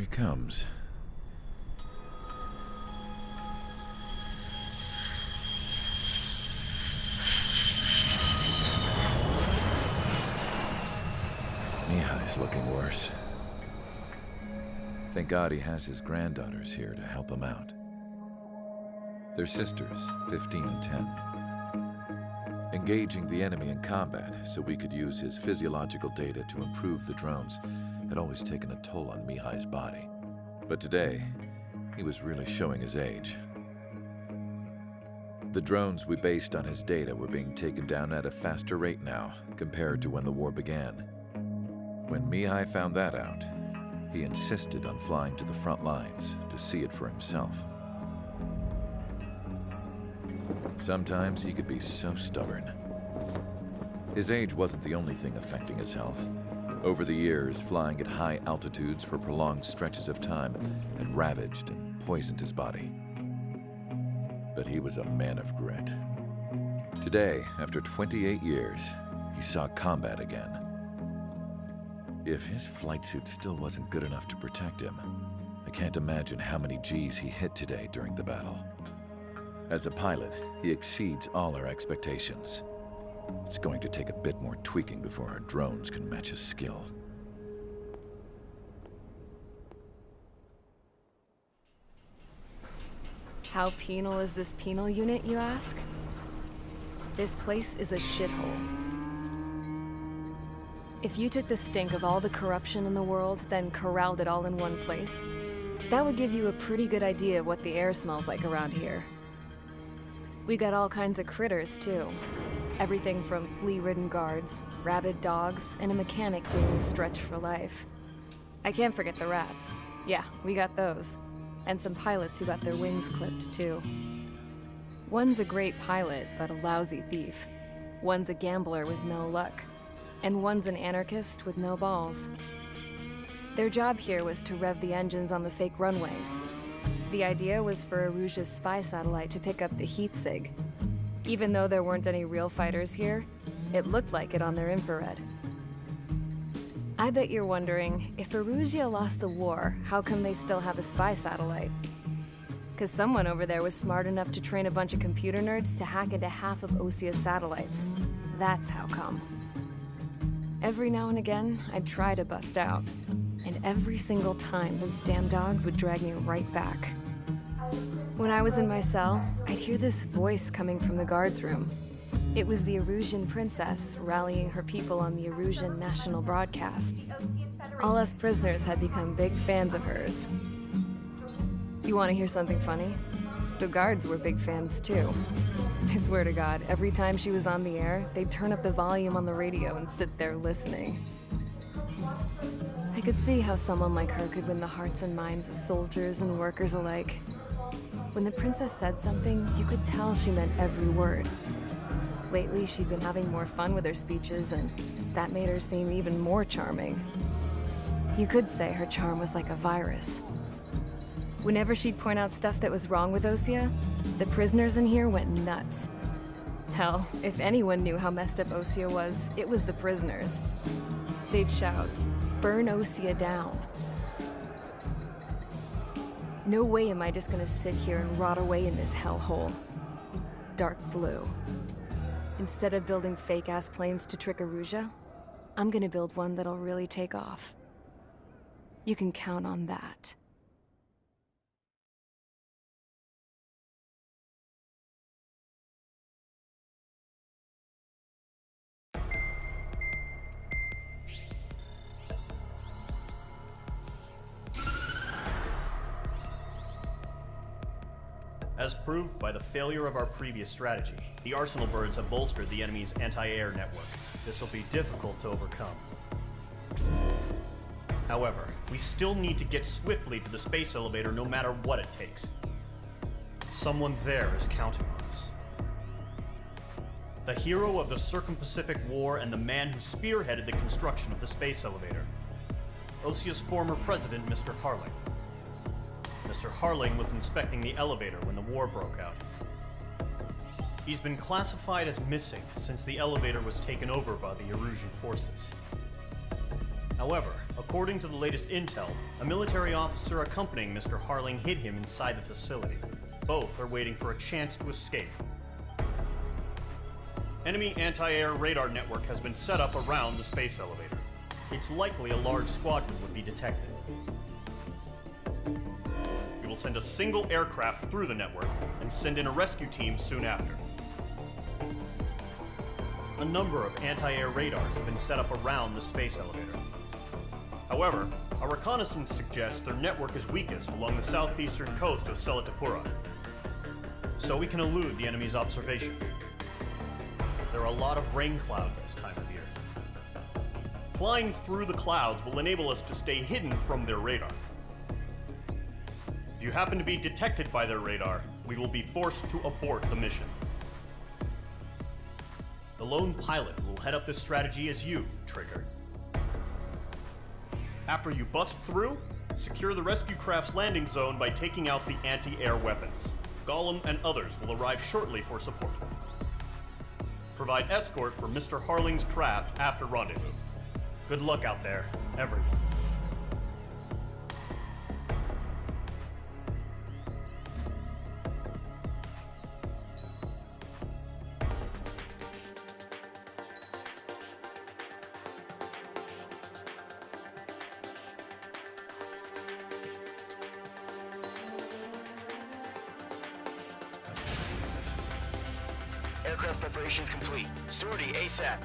he comes. Mihai's looking worse. Thank God he has his granddaughters here to help him out. They're sisters, 15 and 10. Engaging the enemy in combat so we could use his physiological data to improve the drones had always taken a toll on Mihai's body. But today, he was really showing his age. The drones we based on his data were being taken down at a faster rate now compared to when the war began. When Mihai found that out, he insisted on flying to the front lines to see it for himself. Sometimes he could be so stubborn. His age wasn't the only thing affecting his health. Over the years, flying at high altitudes for prolonged stretches of time had ravaged and poisoned his body. But he was a man of grit. Today, after 28 years, he saw combat again. If his flight suit still wasn't good enough to protect him, I can't imagine how many Gs he hit today during the battle. As a pilot, he exceeds all our expectations. It's going to take a bit more tweaking before our drones can match his skill. How penal is this penal unit, you ask? This place is a shithole. If you took the stink of all the corruption in the world, then corralled it all in one place, that would give you a pretty good idea of what the air smells like around here. We got all kinds of critters, too. Everything from flea-ridden guards, rabid dogs, and a mechanic doing stretch for life. I can't forget the rats. Yeah, we got those. And some pilots who got their wings clipped, too. One's a great pilot, but a lousy thief. One's a gambler with no luck. And one's an anarchist with no balls. Their job here was to rev the engines on the fake runways. The idea was for Aruja's spy satellite to pick up the heat sig. Even though there weren't any real fighters here, it looked like it on their infrared. I bet you're wondering, if Aruja lost the war, how come they still have a spy satellite? 'Cause someone over there was smart enough to train a bunch of computer nerds to hack into half of Osia's satellites. That's how come. Every now and again, I'd try to bust out. And every single time, those damn dogs would drag me right back. When I was in my cell, I'd hear this voice coming from the guards room. It was the Erusian princess rallying her people on the Erusian national broadcast. All us prisoners had become big fans of hers. You want to hear something funny? The guards were big fans too. I swear to God, every time she was on the air, they'd turn up the volume on the radio and sit there listening. I could see how someone like her could win the hearts and minds of soldiers and workers alike. When the princess said something, you could tell she meant every word. Lately, she'd been having more fun with her speeches, and that made her seem even more charming. You could say her charm was like a virus. Whenever she'd point out stuff that was wrong with Osia, the prisoners in here went nuts. Hell, if anyone knew how messed up Osia was, it was the prisoners. They'd shout, "Burn Osia down." No way am I just gonna sit here and rot away in this hellhole. Dark blue. Instead of building fake-ass planes to trick Aruja, I'm gonna build one that'll really take off. You can count on that. As proved by the failure of our previous strategy, the Arsenal birds have bolstered the enemy's anti-air network. This will be difficult to overcome. However, we still need to get swiftly to the space elevator no matter what it takes. Someone there is counting on us. The hero of the Circum-Pacific War and the man who spearheaded the construction of the space elevator. Osia's former president, Mr. Harling. Mr. Harling was inspecting the elevator when the war broke out. He's been classified as missing since the elevator was taken over by the Erusian forces. However, a According to the latest intel, a military officer accompanying Mr. Harling hid him inside the facility. Both are waiting for a chance to escape. Enemy anti-air radar network has been set up around the space elevator. It's likely a large squadron would be detected. We will send a single aircraft through the network and send in a rescue team soon after. A number of anti-air radars have been set up around the space elevator. However, our reconnaissance suggests their network is weakest along the southeastern coast of Selatapura, so we can elude the enemy's observation. There are a lot of rain clouds this time of year. Flying through the clouds will enable us to stay hidden from their radar. If you happen to be detected by their radar, we will be forced to abort the mission. The lone pilot who will head up this strategy is you, Trigger. After you bust through, secure the rescue craft's landing zone by taking out the anti-air weapons. Gollum and others will arrive shortly for support. Provide escort for Mr. Harling's craft after rendezvous. Good luck out there, everyone. Aircraft preparations complete. Sortie ASAP.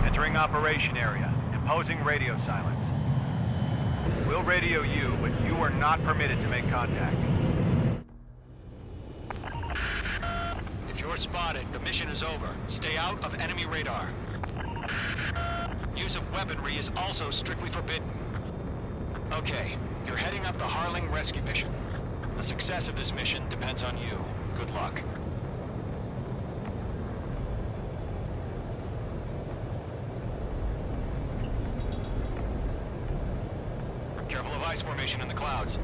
Entering operation area. Imposing radio silence. We'll radio you, but you are not permitted to make contact. If you're spotted, the mission is over. Stay out of enemy radar. Use of weaponry is also strictly forbidden. Okay, you're heading up the Harling rescue mission. The success of this mission depends on you. Good luck. Careful of ice formation in the clouds.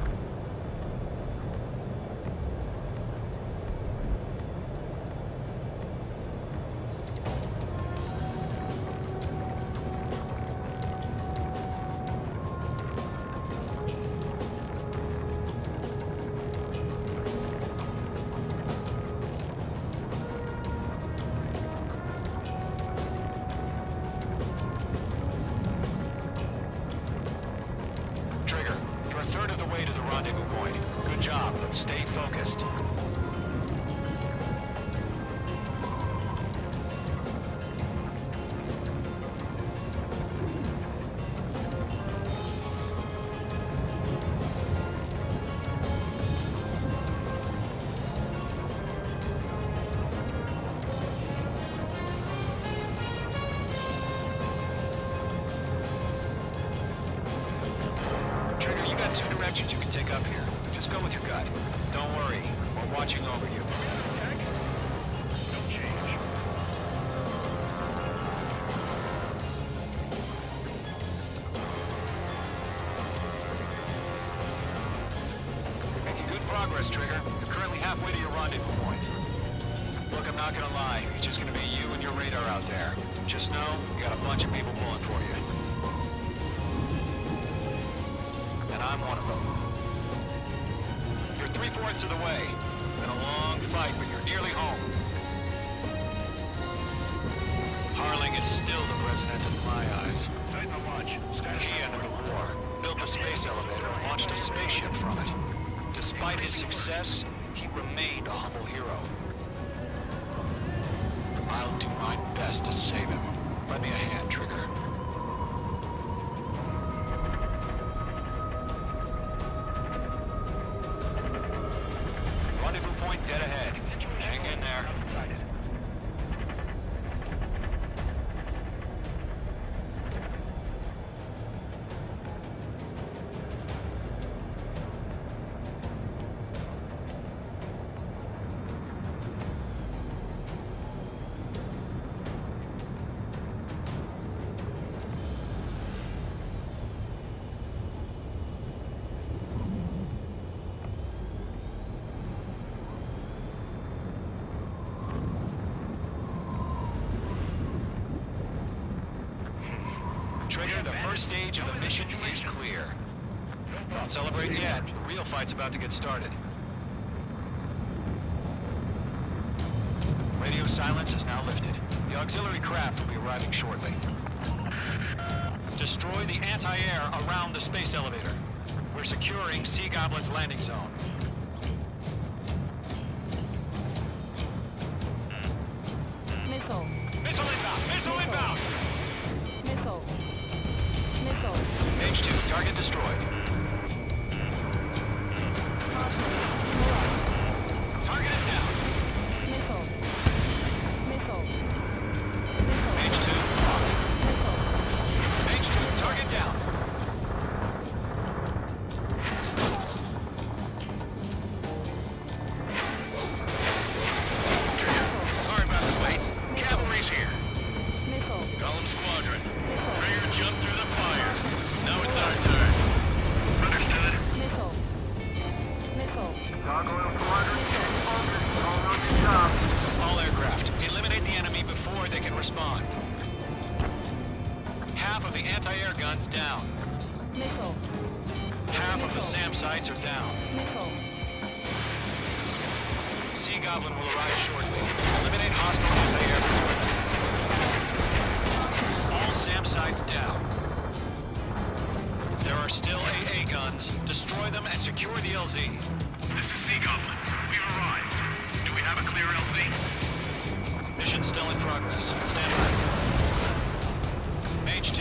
Trigger, you're a third of the way to the rendezvous point. Good job, but stay focused. Trigger, you got two directions you can take up here. Just go with your gut. Don't worry, we're watching over you. Making good progress, Trigger. You're currently halfway to your rendezvous point. Look, I'm not gonna lie. It's just gonna be you and your radar out there. Just know, you got a bunch of people pulling for you. And I'm one of them. You're 3/4 of the way. Been a long fight, but you're nearly home. Harling is still the president in my eyes. He ended the war, built the space elevator, and launched a spaceship from it. Despite his success, he remained a humble hero. I'll do my best to save him. Lend me a hand, Trigger. Rendezvous point dead ahead. Hang in there. first stage of the mission is clear. Don't celebrate yet. The real fight's about to get started. Radio silence is now lifted. The auxiliary craft will be arriving shortly. Destroy the anti-air around the space elevator. We're securing Sea Goblin's landing zone. Missile. Missile inbound! Missile inbound! Missile. Missile. H2, target destroyed. Target is down. Missile. Missile. Missile. H2 locked. Missile. H2, target down. Sorry about the wait. Cavalry's here. Missile. Golem Squadron. Trigger jumped through the fire. Now it's our turn. Understood. Missile. Missile. All aircraft, eliminate the enemy before they can respond. Half of the anti-air guns down. Missile. Half of the SAM sites are down. Missile. Sea Goblin will arrive shortly. Eliminate hostile anti-air before them. All SAM sites down. There are still AA guns. Destroy them and secure the LZ. This is Sea Goblin. We've arrived. Do we have a clear LZ? Mission still in progress. Stand by. H2,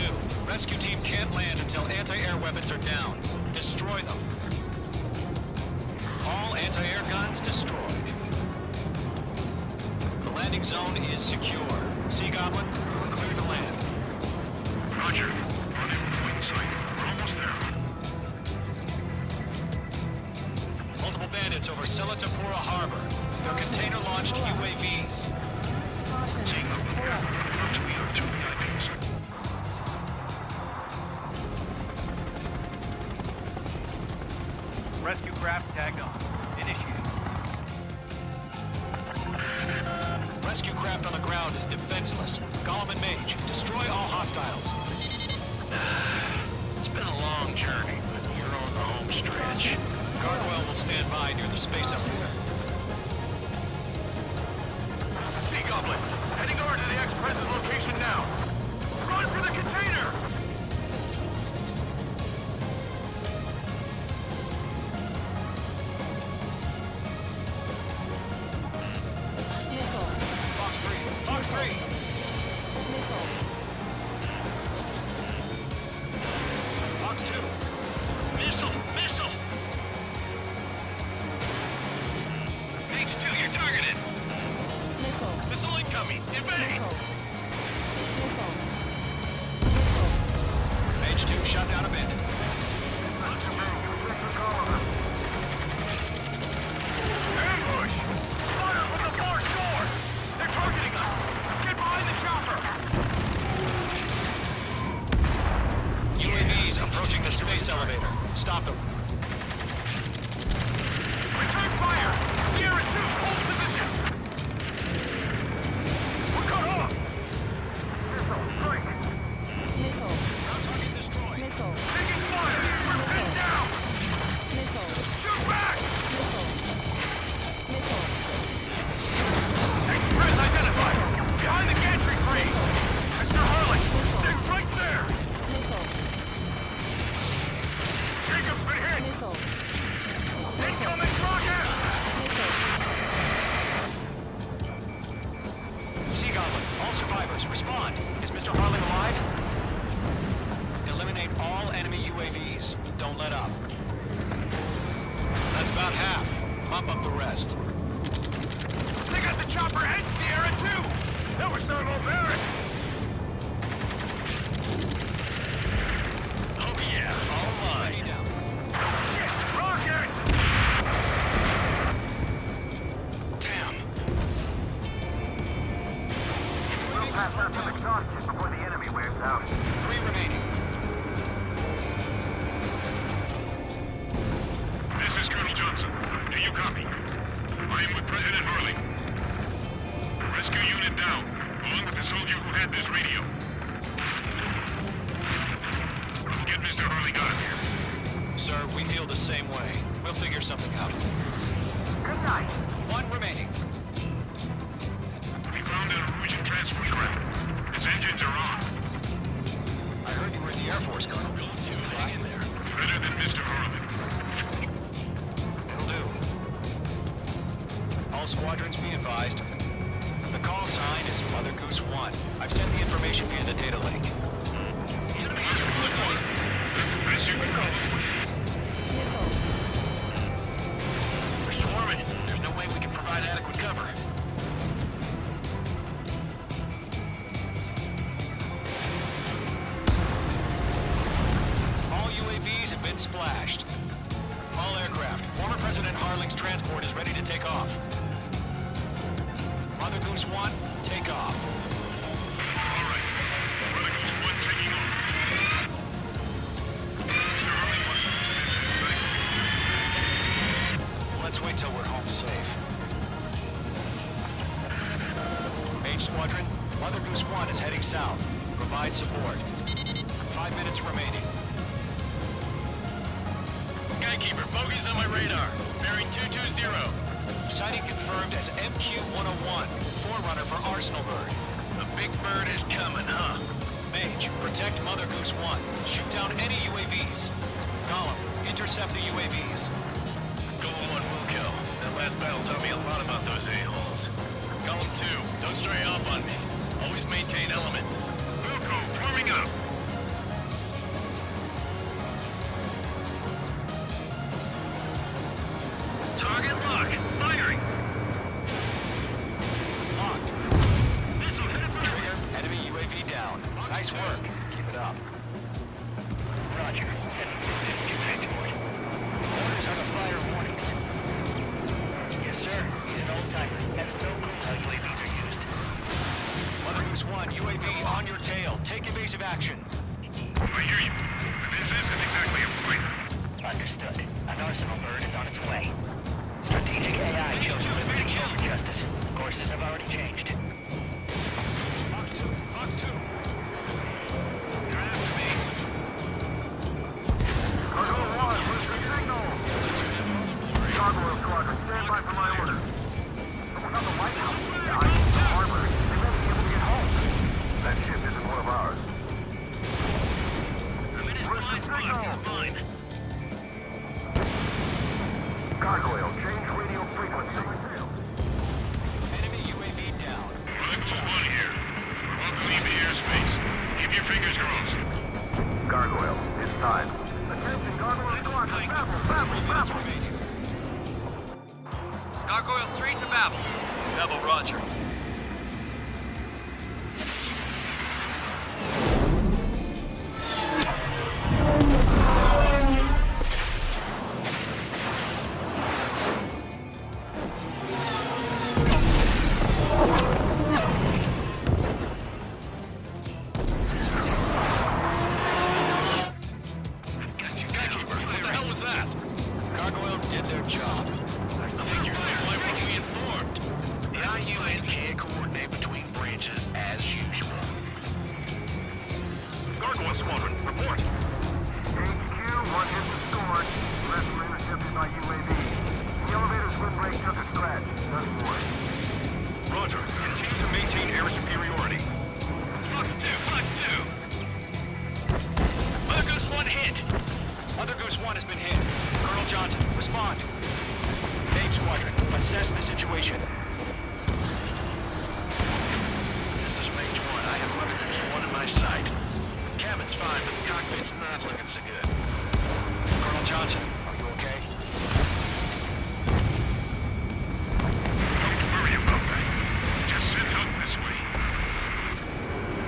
rescue team can't land until anti-air weapons are down. Destroy them. All anti-air guns destroyed. The landing zone is secure. Sea Goblin, you are clear to land. Roger. Running with the wing sight. We're almost there. Multiple bandits over Selatapura Harbor. They're container-launched UAVs. Sea Goblin here. Confirmed we are 2 VIPs. Rescue craft tagged on. Initiated. Rescue craft on the ground is defenseless. Golem and Mage, destroy all hostiles. It's been a long journey, but you're on the home stretch. Guardrail will stand by near the space elevator. Sea Goblin, heading over to the Express's location now. Run for the container! Missile. Fox 3, Fox 3! Missile. Fox 2, Missile! Missile! H2, you're targeted! Missile. Missile incoming! Evade! Missile. Missile. H2 shot down a bandit. Ambush! Fire from the far shore! They're targeting us! Get behind the chopper! UAVs approaching the space elevator. Stop them. Return fire! Sierra 2, hold position! We're cut off! Missile, strike! Missile. Ground target destroyed. Missile. Taking fire! We're pinned down! Missile. Shoot back! Missile. Missile. Express identified! Behind the gantry crane! Mr. Harley! Stay right there! Missile. Jacob's been hit! Missile. Incoming rocket! Missile. Sea Goblin, all survivors, respond. Is Mr. Harling alive? Eliminate all enemy UAVs. Don't let up. That's about half. Mop up the rest. They got the chopper and Sierra 2! That was thermobaric! Oh yeah, all mine. Enemy down. Shit! Rocket! Damn. We'll pass out some exhaustion before the enemy wears out. 3 remaining. This is Colonel Johnson. Do you copy? I am with President Harley. Rescue unit down, along with the soldier who had this radio. Mr. Harley got him here. Sir, we feel the same way. We'll figure something out. Good night. One remaining. We found a Mision transport craft. Its engines are on. I heard you were in the Air Force, Colonel. Can you fly in there? Better than Mr. Harley. It'll do. All squadrons be advised. The call sign is Mother Goose 1. I've sent the information via the data link. Best you can call it. We're swarming. There's no way we can provide adequate cover. All UAVs have been splashed. All aircraft. Former President Harling's transport is ready to take off. Mother Goose 1, take off. All right. Mother Goose 1 taking off. Mr. Harley wants to Let's wait till we're home safe. Mage Squadron, Mother Goose 1 is heading south. Provide support. 5 minutes remaining. Skykeeper, bogeys on my radar. Bearing 220. Sighting confirmed as MQ-101, forerunner for Arsenal Bird. The big bird is coming, huh? Mage, protect Mother Goose 1. Shoot down any UAVs. Gollum, intercept the UAVs. Golem 1 will kill. That last battle taught me a lot about those a-holes. Golem 2, don't stray off on me. Always maintain element. Wilco, forming up. Target lock. Firing. Locked. Trigger, enemy UAV down. Nice work. Keep it up. Roger. Orders on the fire warnings. Yes, sir. He's an old-timer. Has no clue how UAVs are used. Mother Goose 1, UAV on your tail. Take evasive action. I hear you. This isn't exactly a fight. Understood. An Arsenal bird is on its way. Strategic AI chose to liberty kill for justice. Courses have already changed. Fox 2, Fox 2. They're after me. Cargo 1, where's the signal? Gargoyle Squadron, stand by for my order. Someone on the White House. Yeah, I need the armor. They won't be able to get home. That ship isn't one of ours. I'm in his Where's the blind spot. signal? He's mine. Gargoyle, change radio frequency. Enemy UAV down. Mother Goose 1 here. We're about to leave the airspace. Keep your fingers crossed. Gargoyle, it's time. Attention, Gargoyle Squadron, travel, 3 minutes remaining. Gargoyle 3 to Babel. Babel, roger. Skykeeper, what the hell was that? Gargoyle did their job. Why weren't we informed? The IUN can't coordinate between branches as usual. Gargoyle Squadron, report. HQ, one hit was scored. The rest were intercepted by UAV. The elevator's wind brake took a scratch. Nothing more. Roger. Continue to maintain air superiority. Fox 2. Mother Goose 1 hit. Mother Goose 1 has been hit. Colonel Johnson, respond. Mage Squadron, assess the situation. This is Mage 1. I have Mother Goose 1 in my sight. Cabin's fine, but the cockpit's not looking so good. Colonel Johnson, are you okay? Don't worry about that. Just send out this way.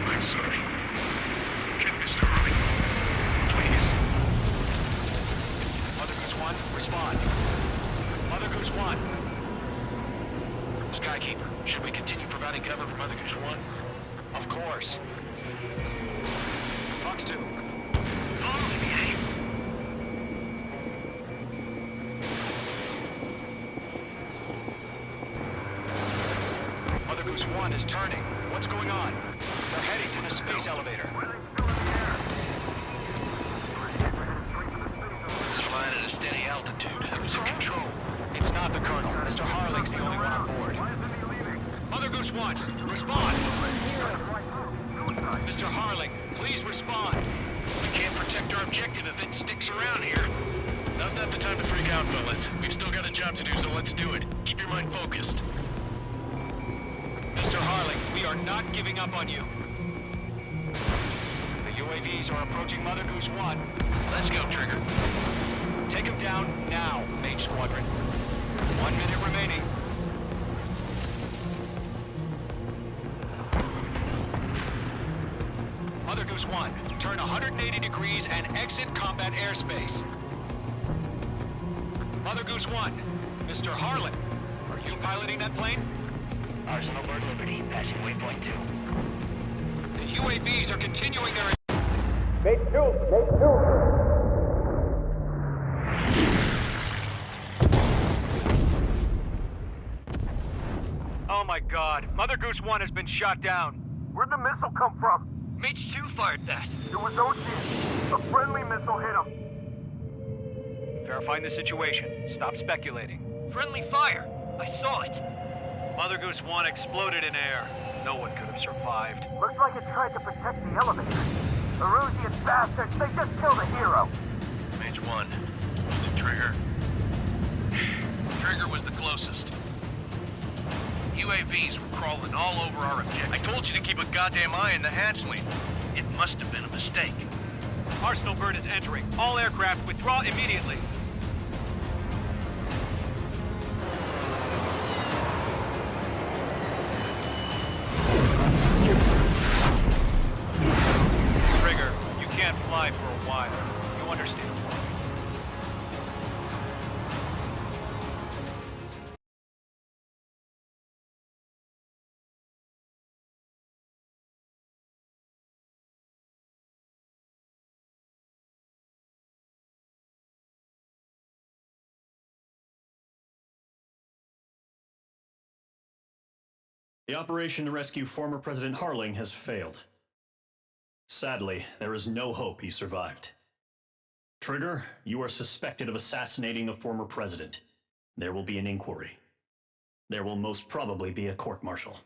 I'm sorry. Get Mr. Harley. Please. Mother Goose 1, respond. Mother Goose 1. Skykeeper, should we continue providing cover for Mother Goose 1? Of course. Fox 2. Mother Goose 1 is turning. What's going on? They're heading to the space elevator. steady altitude. Who's in control? It's not the Colonel. Mr. Harling's the only one on board. Mother Goose 1, respond! Mr. Harling, please respond. We can't protect our objective if it sticks around here. Now's not the time to freak out, fellas. We've still got a job to do, so let's do it. Keep your mind focused. Mr. Harling, we are not giving up on you. The UAVs are approaching Mother Goose 1. Let's go, Trigger. Take him down now, Mage Squadron. 1 minute remaining. Mother Goose 1, turn 180 degrees and exit combat airspace. Mother Goose 1, Mr. Harlan, are you piloting that plane? Arsenal Bird Liberty, passing waypoint 2. The UAVs are continuing their... Oh my god, Mother Goose 1 has been shot down. Where'd the missile come from? Mage 2 fired that. It was Ocean. A friendly missile hit him. Verifying the situation. Stop speculating. Friendly fire. I saw it. Mother Goose 1 exploded in air. No one could have survived. Looks like it tried to protect the elevator. Erusian bastards, they just killed a hero. Mage 1. Was it Trigger? Trigger was the closest. UAVs were crawling all over our objective. I told you to keep a goddamn eye on the hatchling. It must have been a mistake. Arsenal Bird is entering. All aircraft withdraw immediately. Trigger, you can't fly for a while. You understand? The operation to rescue former President Harling has failed. Sadly, there is no hope he survived. Trigger, you are suspected of assassinating the former president. There will be an inquiry. There will most probably be a court-martial.